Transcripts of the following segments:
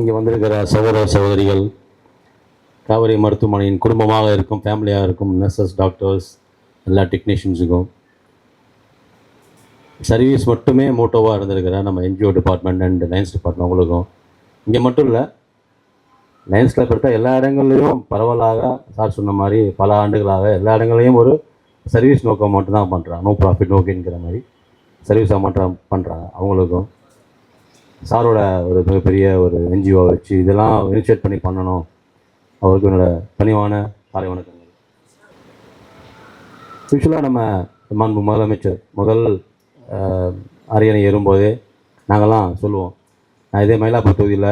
இங்கே வந்திருக்கிற சகோதர சகோதரிகள், காவேரி மருத்துவமனையின் குடும்பமாக இருக்கும், ஃபேமிலியாக இருக்கும் நர்சஸ், டாக்டர்ஸ், எல்லா டெக்னீஷியன்ஸுக்கும், சர்வீஸ் மட்டுமே மோட்டோவாக இருந்திருக்கிற நம்ம NGO department and lines department அவங்களுக்கும், இங்கே மட்டும் இல்லை லைன்ஸ் கிளப் எடுத்தால் எல்லா இடங்கள்லையும் பரவலாக சார் சொன்ன மாதிரி பல ஆண்டுகளாக எல்லா இடங்கள்லையும் ஒரு சர்வீஸ் நோக்கம் மட்டும்தான் பண்ணுறாங்க, நோ ப்ராஃபிட் நோக்கிங்கிற மாதிரி சர்வீஸாக மட்டும் பண்ணுறாங்க. அவங்களுக்கும் சாரோட ஒரு மிகப்பெரிய ஒரு என்ஜிஓ வச்சு இதெல்லாம் இனிஷியேட் பண்ணி பண்ணணும், அவருக்கு என்னோடய பணிவான காலை வணக்கங்கள். யூஸ்வலாக நம்ம மாண்பு முதலமைச்சர் முதல் அரியணை ஏறும்போதே நாங்கள்லாம் சொல்லுவோம், நான் இதே மயிலாப்பூர் தொகுதியில்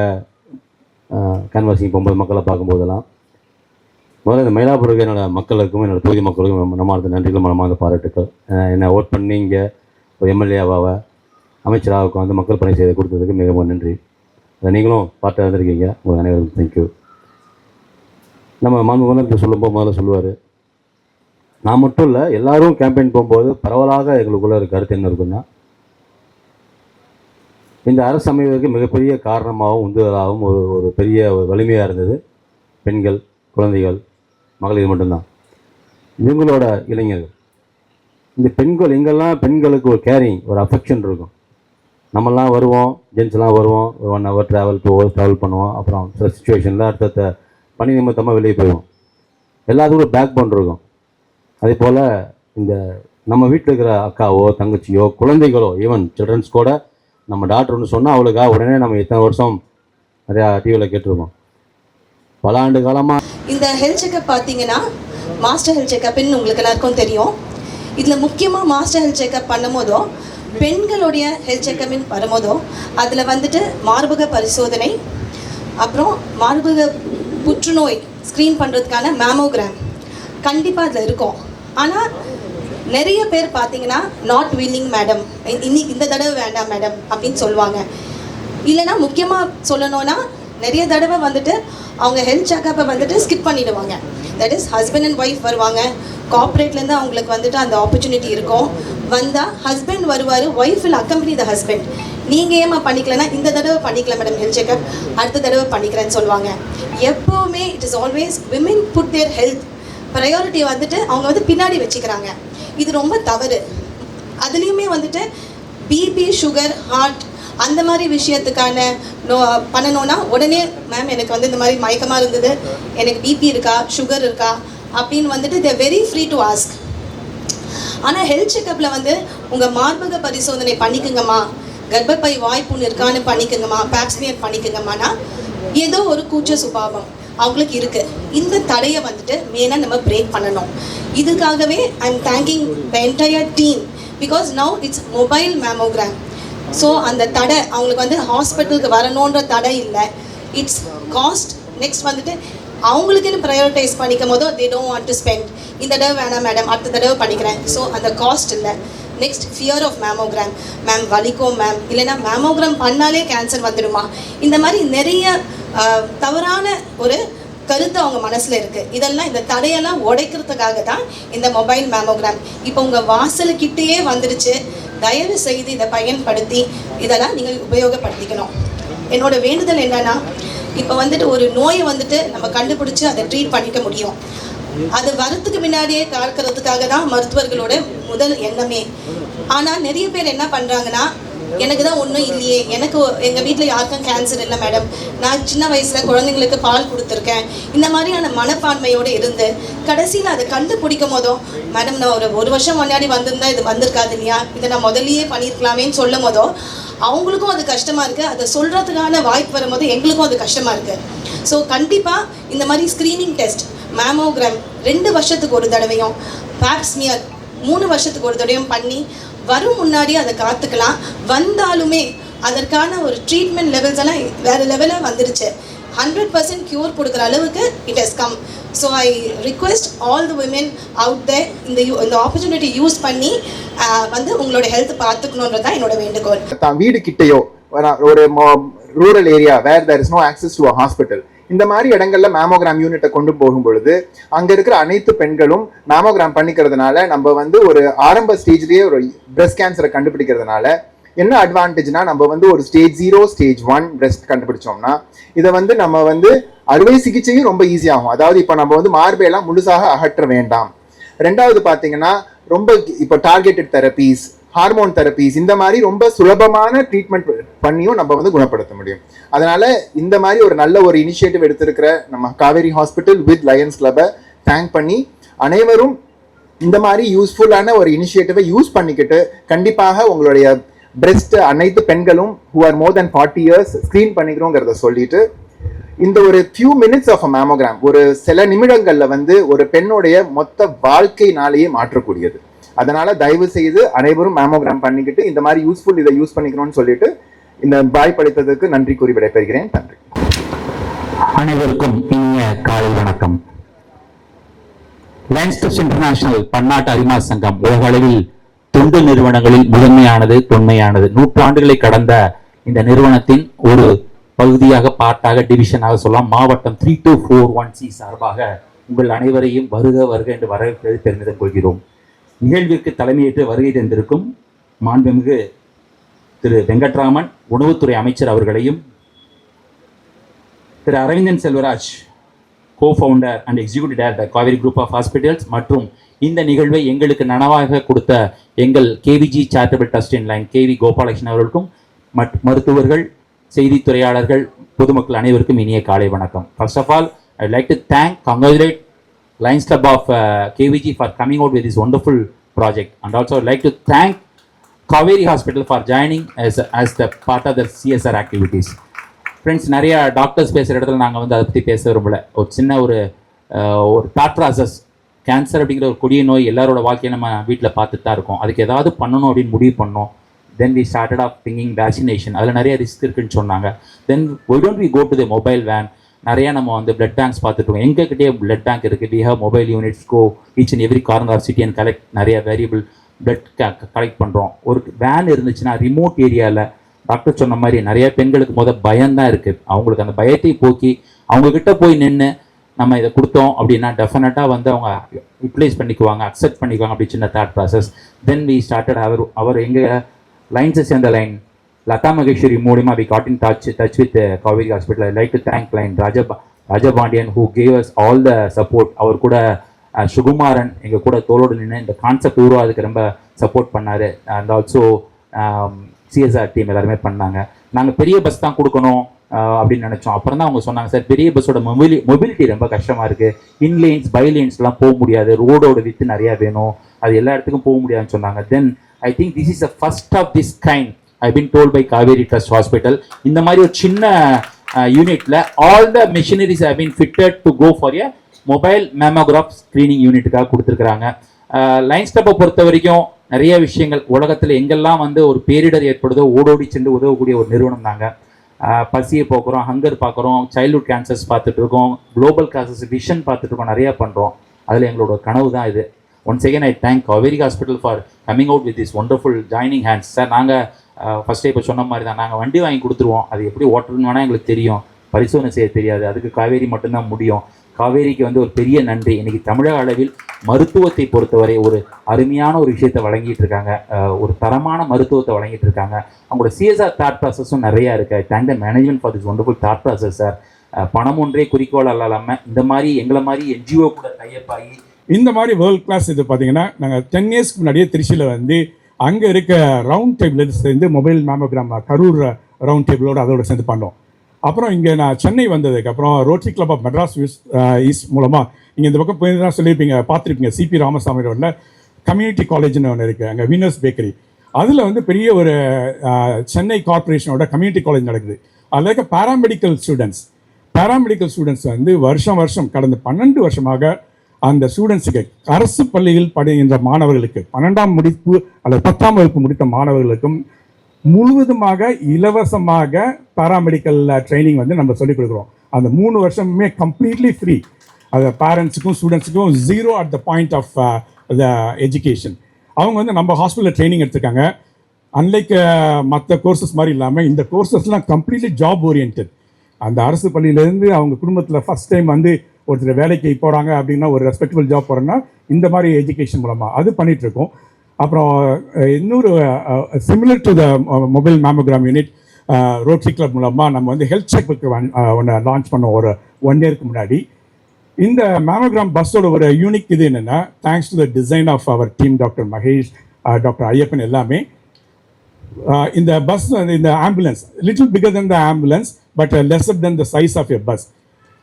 கேன்வாசிங் போகும்போது மக்களை பார்க்கும்போதெல்லாம் முதல்ல இந்த மயிலாப்பூருக்கு என்னோடய மக்களுக்கும் என்னோடய தொகுதி மக்களுக்கும் நம்மளது நன்றிகள், மனமார்ந்த பாராட்டுக்கள். என்னை ஓட் பண்ணி இங்கே ஒரு எம்எல்ஏவாக அமைச்சராக உட்காந்து மக்கள் பணி செய்து கொடுத்ததுக்கு மிகவும் நன்றி. அதை நீங்களும் பார்த்து இருந்திருக்கீங்க, உங்களுக்கு அனைவருக்கும் தேங்க்யூ. நம்ம மாண்பு முதலமைச்சர் சொல்லும்போது முதல்ல சொல்லுவார், நான் மட்டும் இல்லை எல்லோரும் கேம்பெயின் போகும்போது பரவலாக எங்களுக்குள்ள ஒரு கருத்து என்ன இருக்குன்னா, இந்த அரசு அமைவதற்கு மிகப்பெரிய காரணமாகவும் உந்துதலாகவும் ஒரு பெரிய வலிமையாக இருந்தது பெண்கள், குழந்தைகள், மகளிர் மட்டும்தான். இவங்களோட இளைஞர்கள், இந்த பெண்கள் எங்கெல்லாம் பெண்களுக்கு ஒரு கேரிங், ஒரு அஃபெக்ஷன் இருக்கும். நம்மெல்லாம் வருவோம், ஜென்ஸ்லாம் வருவோம், 1 hour ட்ராவல் பண்ணுவோம், அப்புறம் சில சுச்சுவேஷனில் அடுத்த பணி நிமித்தமாக வெளியே போயிடுவோம். எல்லாத்துக்கும் ஒரு பேக் போன் இருக்கும். அதே போல் இந்த நம்ம வீட்டில் இருக்கிற அக்காவோ தங்கச்சியோ குழந்தைகளோ ஈவன் சில்ட்ரன்ஸ் கூட நம்ம டாக்டர் ஒன்று சொன்னால் அவளுக்காக உடனே நம்ம இத்தனை வருஷம் நிறையா டிவியில் கேட்டிருக்கோம். பல ஆண்டு காலமாக இந்த ஹெல்த் செக்கப் பார்த்தீங்கன்னா மாஸ்டர் ஹெல்த் செக்கப்னு உங்களுக்கு எல்லாருக்கும் தெரியும். இதில் முக்கியமாக மாஸ்டர் ஹெல்த் செக்கப் பண்ணும் போதோ பெண்களுடைய ஹெல்த் செக்கப்னு வரும்போதோ அதில் வந்துட்டு மார்பக பரிசோதனை, அப்புறம் மார்பக புற்றுநோய் ஸ்க்ரீன் பண்ணுறதுக்கான மேமோகிராம் கண்டிப்பாக அதில் இருக்கும். ஆனால் நிறைய பேர் பார்த்தீங்கன்னா நாட் வில்லிங் மேடம், இன்னைக்கு இந்த தடவை வேண்டாம் மேடம் அப்படின்னு சொல்லுவாங்க. இல்லைனா முக்கியமாக சொல்லணும்னா நிறைய தடவை வந்துட்டு அவங்க ஹெல்த் செக்கப்பை வந்துட்டு ஸ்கிப் பண்ணிவிடுவாங்க. That is husband and wife வருவாங்க, கார்ப்பரேட்லேருந்து அவங்களுக்கு வந்துட்டு அந்த ஆப்பர்ச்சுனிட்டி இருக்கும். வந்தால் ஹஸ்பண்ட் வருவார், wife will accompany the husband. நீங்கள் ஏமா பண்ணிக்கலன்னா இந்த தடவை பண்ணிக்கலாம் மேடம் ஹெல்த் செக்கப், அடுத்த தடவை பண்ணிக்கிறேன்னு சொல்லுவாங்க. எப்போவுமே it is always women put their health priority வந்துட்டு அவங்க வந்து பின்னாடி வச்சுக்கிறாங்க. இது ரொம்ப தவறு. அதுலேயுமே வந்துட்டு பிபி, சுகர், ஹார்ட் அந்த மாதிரி விஷயத்துக்கான பண்ணணுன்னா உடனே மேம் எனக்கு வந்து இந்த மாதிரி மயக்கமாக இருந்தது, எனக்கு பிபி இருக்கா, சுகர் இருக்கா அப்படின்னு வந்துட்டு they very free to ask. ஆனால் ஹெல்த் செக்கப்பில் வந்து உங்கள் மார்பக பரிசோதனை பண்ணிக்குங்கம்மா, கர்ப்பப்பை வாய்ப்புண் இருக்கான்னு பண்ணிக்குங்கம்மா, பேப்ஸ்மியர் பண்ணிக்குங்கம்மானா ஏதோ ஒரு கூச்ச சுபாவம் அவங்களுக்கு இருக்குது. இந்த தடையை வந்துட்டு மெயினாக நம்ம பிரேக் பண்ணணும். இதுக்காகவே I am thanking the entire team because now it's mobile mammogram. So அந்த தடை அவங்களுக்கு வந்து ஹாஸ்பிட்டலுக்கு வரணுன்ற தடை இல்லை. It's cost. நெக்ஸ்ட் வந்துட்டு அவங்களுக்குன்னு ப்ரையாரிட்டைஸ் பண்ணிக்கும் போதோ they don't want to spend, இந்த தடவை வேணாம் மேடம் அடுத்த தடவை பண்ணிக்கிறேன். ஸோ அந்த காஸ்ட் இல்லை. Next fear of mammogram. Ma'am வலிக்கும் மேம், இல்லைன்னா மேமோகிராம் பண்ணாலே கேன்சர் வந்துடுமா, இந்த மாதிரி நிறைய தவறான ஒரு கருத்து அவங்க மனசில் இருக்குது. இதெல்லாம் இந்த தடையெல்லாம் உடைக்கிறதுக்காக தான் இந்த மொபைல் மேமோகிராம் இப்போ உங்கள் வாசலுக்கிட்டேயே வந்துடுச்சு. தயவு செய்து இதை பயன்படுத்தி இதெல்லாம் நீங்கள் உபயோகப்படுத்திக்கணும். என்னோட வேண்டுதல் என்னன்னா, இப்போ வந்துட்டு ஒரு நோயை வந்துட்டு நம்ம கண்டுபிடிச்சி அதை ட்ரீட் பண்ணிக்க முடியும். அது வரத்துக்கு முன்னாடியே பார்க்கறதுக்காக தான் மருத்துவர்களோட முதல் எண்ணமே. ஆனால் நிறைய பேர் என்ன பண்ணுறாங்கன்னா, எனக்கு தான் ஒன்றும் இல்லையே, எனக்கு எங்கள் வீட்டில் யாருக்கும் கேன்சர் இல்லை மேடம், நான் சின்ன வயசில் குழந்தைங்களுக்கு பால் கொடுத்துருக்கேன், இந்த மாதிரியான மனப்பான்மையோடு இருந்து கடைசியில் அதை கண்டுபிடிக்கும் போதும் மேடம் நான் ஒரு வருஷம் முன்னாடி வந்திருந்தா இது வந்திருக்காது இல்லையா, இதை நான் முதல்லையே பண்ணியிருக்கலாமேன்னு சொல்லும் போதோ அவங்களுக்கும் அது கஷ்டமாக இருக்குது. அதை சொல்கிறதுக்கான வாய்ப்பு வரும்போது எங்களுக்கும் அது கஷ்டமாக இருக்குது. ஸோ கண்டிப்பாக இந்த மாதிரி ஸ்க்ரீனிங் டெஸ்ட், மேமோகிராம் 2 வருஷத்துக்கு ஒரு தடவையும், பேப்ஸ்மியர் 3 வருஷத்துக்கு ஒரு தடவையும் பண்ணி வரும் முன்னாடி அதை காத்துக்கலாம். வந்தாலுமே அதற்கான ஒரு ட்ரீட்மெண்ட் லெவல்ஸ் எல்லாம் வேறு லெவலில் வந்துருச்சு. 100% க்யூர் கொடுக்குற அளவுக்கு it has come. So I request all the women out there இந்த ஆப்பர்ச்சுனிட்டி யூஸ் பண்ணி வந்து உங்களோட ஹெல்த் பார்த்துக்கணுன்றது தான் என்னோட வேண்டுகோள். வீடு கிட்டையோ ஒரு rural area where there is no access to a hospital, இந்த மாதிரி இடங்கள்ல மேமோகிராம் யூனிட்டை கொண்டு போகும் பொழுது அங்க இருக்கிற அனைத்து பெண்களும் மேமோகிராம் பண்ணிக்கிறதுனால நம்ம வந்து ஒரு ஆரம்ப ஸ்டேஜ்லயே ஒரு பிரஸ்ட் கேன்சரை கண்டுபிடிக்கிறதுனால என்ன அட்வான்டேஜ்னா நம்ம வந்து ஒரு ஸ்டேஜ் 0 ஸ்டேஜ் 1 பிரஸ்ட் கண்டுபிடிச்சோம்னா இதை வந்து நம்ம வந்து அறுவை சிகிச்சையும் ரொம்ப ஈஸியாகும். அதாவது இப்போ நம்ம வந்து மார்பையெல்லாம் முழுசாக அகற்ற வேண்டாம். ரெண்டாவது பார்த்தீங்கன்னா ரொம்ப இப்போ டார்கெட்டட் தெரப்பீஸ், ஹார்மோன் தெரப்பீஸ், இந்த மாதிரி ரொம்ப சுலபமான ட்ரீட்மெண்ட் பண்ணியும் நம்ம வந்து குணப்படுத்த முடியும். அதனால இந்த மாதிரி ஒரு நல்ல ஒரு இனிஷியேட்டிவ் எடுத்திருக்கிற நம்ம காவேரி ஹாஸ்பிட்டல் வித் லயன்ஸ் கிளப்பை தேங்க் பண்ணி அனைவரும் இந்த மாதிரி யூஸ்ஃபுல்லான ஒரு இனிஷியேட்டிவை யூஸ் பண்ணிக்கிட்டு கண்டிப்பாக உங்களுடைய பிரெஸ்ட் அனைத்து பெண்களும் who are more than 40 years screen பண்ணிக்கிறோங்கிறத சொல்லிட்டு இந்த ஒரு few minutes of a mammogram ஒரு சில நிமிடங்கள்ல வந்து ஒரு பெண்ணுடைய மொத்த வாழ்க்கையினாலேயே மாற்றக்கூடியது. அதனால தயவு செய்து அனைவரும் மேமோகிராம் பண்ணிக்கிட்டு இந்த மாதிரி யூஸ்ஃபுல் இதை யூஸ் பண்ணிக்கணும்னு சொல்லிட்டு இந்த வாய்ப்பளித்ததுக்கு நன்றி கூறி விடைபெறுகிறேன். நன்றி. அனைவருக்கும் இனிய காலை வணக்கம். லயன்ஸ் கிளப் இன்டர்நேஷனல் பன்னாட்டு அரிமா சங்கம் உலக அளவில் தொண்டு நிறுவனங்களில் முதன்மையானது, தொன்மையானது. 100 ஆண்டுகளை கடந்த இந்த நிறுவனத்தின் ஒரு பகுதியாக, பார்ட்டாக, டிவிஷனாக சொல்லலாம். மாவட்டம் 3241C சார்பாக உங்கள் அனைவரையும் வருக வருக என்று வரவேற்பது பெருமிதம் கொள்கிறோம். நிகழ்விற்கு தலைமையேற்று வருகை தந்திருக்கும் மாண்புமிகு திரு வெங்கட்ராமன் உணவுத்துறை அமைச்சர் அவர்களையும், Thiru Aravindan Selvaraj co-founder and executive director Kauvery group of hospitals, மற்றும் இந்த நிகழ்வை எங்களுக்கு நனவாக கொடுத்த எங்கள் KVG charitable trust in lion KV Gopalakrishnan அவர்களுக்கும், மருத்துவர்கள், செய்தித்துறையாளர்கள், பொதுமக்கள் அனைவருக்கும் இனிய காலை வணக்கம். First of all I like to congratulate Lions Club of KVG for coming out with this wonderful project, and also I'd like to thank Kaveri Hospital for joining as the part of the CSR activities. Friends, நிறைய doctors பேசுகிற இடத்துல நாங்கள் வந்து அதை பற்றி பேச விரும்பல. ஒரு சின்ன ஒரு தாட் ப்ராசஸ். கேன்சர் அப்படிங்கிற ஒரு கொடிய நோய் எல்லாரோட வாழ்க்கையை நம்ம வீட்டில் பார்த்துட்டு தான் இருக்கோம். அதுக்கு ஏதாவது பண்ணணும் அப்படின்னு முடிவு பண்ணோம். Then we started of thinking vaccination. அதில் நிறைய ரிஸ்க் இருக்குன்னு சொன்னாங்க. Then why don't we go to the mobile van. நிறைய நம்ம வந்து பிளட் பேங்க்ஸ் பார்த்துருக்கோம். எங்ககிட்டயே பிளட் பேங்க் இருக்குது. We have mobile units go each and every corner of city and collect நிறைய வேரியபிள் பிளட் கலெக்ட் பண்ணுறோம். ஒரு வேன் இருந்துச்சுன்னா ரிமோட் ஏரியாவில் டாக்டர் சொன்ன மாதிரி நிறைய பெண்களுக்கு பயம்தான் இருக்குது. அவங்களுக்கு அந்த பயத்தை போக்கி அவங்கக்கிட்ட போய் நின்று நம்ம இதை கொடுத்தோம் அப்படின்னா டெஃபினட்டாக வந்து அவங்க யூட்டிலைஸ் பண்ணிக்குவாங்க, அக்செப்ட் பண்ணிக்குவாங்க. அப்படி சின்ன thought process. Then we started our எங்கள் லைன்ஸை சேர்ந்த லைன் Lata Maheshwari மூலியமாக we got in touch with Kaveri Hospital. I like to thank line Rajabandian who gave us all the support. அவர் கூட சுகுமாரன் எங்கள் கூட தோளோடு நின்று இந்த கான்செப்ட் உருவாதுக்கு ரொம்ப சப்போர்ட் பண்ணார். அண்ட் ஆல்சோ சிஎஸ்ஆர் டீம் எல்லாருமே பண்ணாங்க. நாங்கள் பெரிய பஸ் தான் கொடுக்கணும் அப்படின்னு நினச்சோம். அப்புறம் தான் அவங்க சொன்னாங்க, சார் பெரிய பஸ்ஸோட மொபிலிட்டி ரொம்ப கஷ்டமாக இருக்குது, இன்லைன்ஸ் பைலைன்ஸ்லாம் போக முடியாது, ரோடோட வித்து நிறையா வேணும், அது எல்லா இடத்துக்கும் போக முடியாதுன்னு சொன்னாங்க. Then I think this is the first of this kind I've been told by Kaveri Trust Hospital. இந்த மாதிரி ஒரு சின்ன யூனிட்ல all the machineries have been fitted to go for a mobile mammograph screening யூனிட்டுக்காக கொடுத்துருக்காங்க. லைன்ஸ் கிளப்பை பொறுத்த வரைக்கும் நிறைய விஷயங்கள் உலகத்தில் எங்கெல்லாம் வந்து ஒரு பேரிடர் ஏற்படுதோ ஓடோடி சென்று உதவக்கூடிய ஒரு நிறுவனம் தாங்க. பசியை போக்குறோம், ஹங்கர் பார்க்குறோம், சைல்ட்ஹுட் கேன்சர்ஸ் பார்த்துட்டு இருக்கோம், குளோபல் காசஸ் விஷன் பார்த்துட்டு இருக்கோம், நிறையா பண்ணுறோம். அதில் எங்களோட கனவு தான் இது. Once again I thank Kaveri Hospital for coming out with this wonderful joining hands. Sir நாங்கள் ஃபஸ்ட்டே இப்போ சொன்ன மாதிரி தான், நாங்கள் வண்டி வாங்கி கொடுத்துருவோம், அது எப்படி ஓட்டுறதுன்னு வேணால் எங்களுக்கு தெரியும், பரிசோதனை செய்ய தெரியாது, அதுக்கு காவேரி மட்டும்தான் முடியும். காவேரிக்கு வந்து ஒரு பெரிய நன்றி. இன்றைக்கி தமிழக அளவில் மருத்துவத்தை பொறுத்தவரை ஒரு அருமையான ஒரு விஷயத்தை வழங்கிட்டு இருக்காங்க, ஒரு தரமான மருத்துவத்தை வழங்கிட்டு இருக்காங்க. அவங்களோட சிஎஸ்ஆர் தாட் ப்ராசஸும் நிறையா இருக்குது. Thank the management for this wonderful thought process sir. பணம் ஒன்றே குறிக்கோள் இல்லாமல் இந்த மாதிரி எங்களை மாதிரி என்ஜிஓ கூட டைப் ஆகி இந்த மாதிரி வேர்ல்ட் கிளாஸ் இது பார்த்தீங்கன்னா நாங்கள் 10 இயர்ஸ்க்கு முன்னாடியே திருச்சியில் வந்து அங்கே இருக்க ரவுண்ட் டேபிள் சேர்ந்து மொபைல் மேமோகிராம் கரூர் ரவுண்ட் டேபிளோடு அதோட சேர்ந்து பண்ணோம். அப்புறம் இங்கே நான் சென்னை வந்ததுக்கப்புறம் Rotary Club of Madras East மூலமாக நீங்கள் இந்த பக்கம் போய் சொல்லியிருப்பீங்க, பார்த்துருப்பீங்க, சிபி ராமசாமி ரோடில் கம்யூனிட்டி காலேஜ்னு ஒன்று இருக்குது, அங்கே வீனஸ் பேக்கரி. அதில் வந்து பெரிய ஒரு சென்னை கார்பரேஷனோட கம்யூனிட்டி காலேஜ் நடக்குது. அதில் இருக்க பேராமெடிக்கல் ஸ்டூடெண்ட்ஸ் வந்து வருஷம் கடந்த 12 வருஷமாக அந்த ஸ்டூடெண்ட்ஸுக்கு அரசு பள்ளியில் படுகின்ற மாணவர்களுக்கு 12ஆம் முடிப்பு அல்லது 10ஆம் வகுப்பு முடித்த மாணவர்களுக்கும் முழுவதுமாக இலவசமாக பேராமெடிக்கல் ட்ரைனிங் வந்து நம்ம சொல்லிக் கொடுக்குறோம். அந்த 3 வருஷமுமே கம்ப்ளீட்லி ஃப்ரீ. அது பேரண்ட்ஸுக்கும் ஸ்டூடெண்ட்ஸுக்கும் 0 at the point of the education. அவங்க வந்து நம்ம ஹாஸ்பிட்டலில் ட்ரைனிங் எடுத்திருக்காங்க. அன்லைக் மற்ற கோர்சஸ் மாதிரி இல்லாமல் இந்த கோர்சஸ்லாம் கம்ப்ளீட்லி ஜாப் ஓரியன்ட். அந்த அரசு பள்ளியிலேருந்து அவங்க குடும்பத்தில் ஃபஸ்ட் டைம் வந்து ஒருத்தர் வேலைக்கு போகிறாங்க அப்படின்னா, ஒரு ரெஸ்பெக்டபிள் ஜாப் போகிறோன்னா இந்த மாதிரி எஜுகேஷன் மூலமாக அது பண்ணிகிட்ருக்கோம். அப்புறம் இன்னொரு similar to the mobile mammogram unit rotary club மூலமாக நம்ம வந்து ஹெல்த் செக்அப்புக்கு ஒன்று லான்ச் பண்ணோம் ஒரு 1 இயருக்கு முன்னாடி. இந்த மேமோகிராம் பஸ்ஸோட ஒரு யூனிக் இது என்னென்னா, thanks to the design of our team doctor Mahesh, doctor Ayyappan எல்லாமே, இந்த பஸ் இந்த ambulance little bigger than the ambulance but lesser than the size of a bus.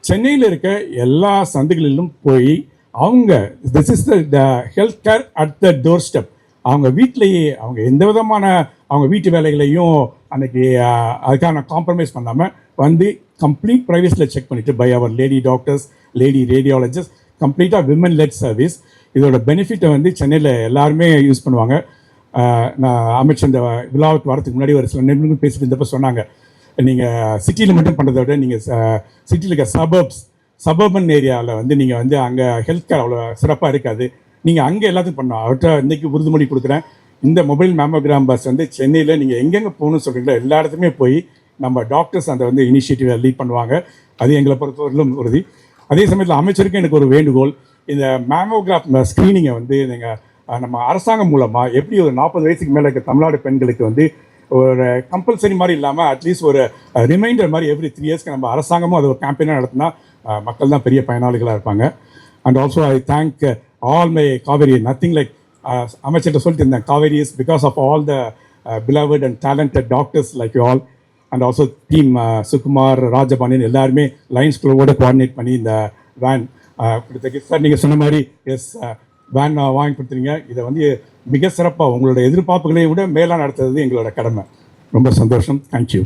சென்னையில் இருக்க எல்லா சந்துகளிலும் போய் அவங்க this is the health care at the doorstep. அவங்க வீட்டிலேயே அவங்க எந்த விதமான அவங்க வீட்டு வேலைகளையும் அன்னைக்கு அதுக்கான காம்ப்ரமைஸ் பண்ணாமல் வந்து கம்ப்ளீட் ப்ரைவேஸில் செக் பண்ணிவிட்டு by our lady doctors, lady radiologist, கம்ப்ளீட்டாக விமன் லெட் சர்வீஸ். இதோட பெனிஃபிட்டை வந்து சென்னையில் எல்லாருமே யூஸ் பண்ணுவாங்க. நான் அமைச்சர் இந்த விழாவுக்கு வரதுக்கு முன்னாடி ஒரு சில நிமிடங்கள் பேசிட்டு இருந்தப்போ சொன்னாங்க, நீங்கள் சிட்டியில் மட்டும் பண்ணுறதை விட நீங்கள் சிட்டியில் இருக்க சபர்பன் ஏரியாவில் வந்து நீங்கள் வந்து அங்கே ஹெல்த் கேர் அவ்வளோ சிறப்பாக இருக்காது, நீங்கள் அங்கே எல்லாத்தையும் பண்ணணும். அவர்கிட்ட இன்றைக்கி உறுதிமொழி கொடுக்குறேன், இந்த மொபைல் மேமோகிராம் பஸ் வந்து சென்னையில் நீங்கள் எங்கெங்கே போகணும்னு சொல்கிறீங்களோ எல்லா இடத்துலையுமே போய் நம்ம டாக்டர்ஸ் அந்த வந்து இனிஷியேட்டிவை லீட் பண்ணுவாங்க. அது எங்களை பொறுத்தவரையிலும் உறுதி. அதே சமயத்தில் அமைச்சருக்கு எனக்கு ஒரு வேண்டுகோள், இந்த மேமோகிராஃப் ஸ்க்ரீனிங்கை வந்து நீங்கள் நம்ம அரசாங்கம் மூலமாக எப்படி ஒரு 40 வயசுக்கு மேலே இருக்க தமிழ்நாடு பெண்களுக்கு வந்து ஒரு கம்பல்சரி மாதிரி இல்லாமல் அட்லீஸ்ட் ஒரு ரிமைண்டர் மாதிரி எவ்ரி 3 இயர்ஸ்க்கு நம்ம அரசாங்கமும் அது ஒரு கேம்பெயினாக நடத்தினா மக்கள் தான் பெரிய பயனாளிகளாக இருப்பாங்க. And also I thank all my Kauvery, nothing like அமைச்சர்கிட்ட சொல்லிட்டு இருந்தேன், Kauvery is because of all the beloved and talented doctors like you all. And also team Sukumar, Rajapandian எல்லாருமே லைன்ஸ் குளோவோட கோஆர்டினேட் பண்ணி இந்த வேன் கொடுத்த சார் நீங்கள் சொன்ன மாதிரி எஸ் வேன் வாங்கி கொடுத்துருங்க. இதை வந்து மிக சிறப்பாக உங்களோட எதிர்பார்ப்புகளை விட மேலாக நடத்துறது எங்களோட கடமை. ரொம்ப சந்தோஷம். தேங்க்யூ.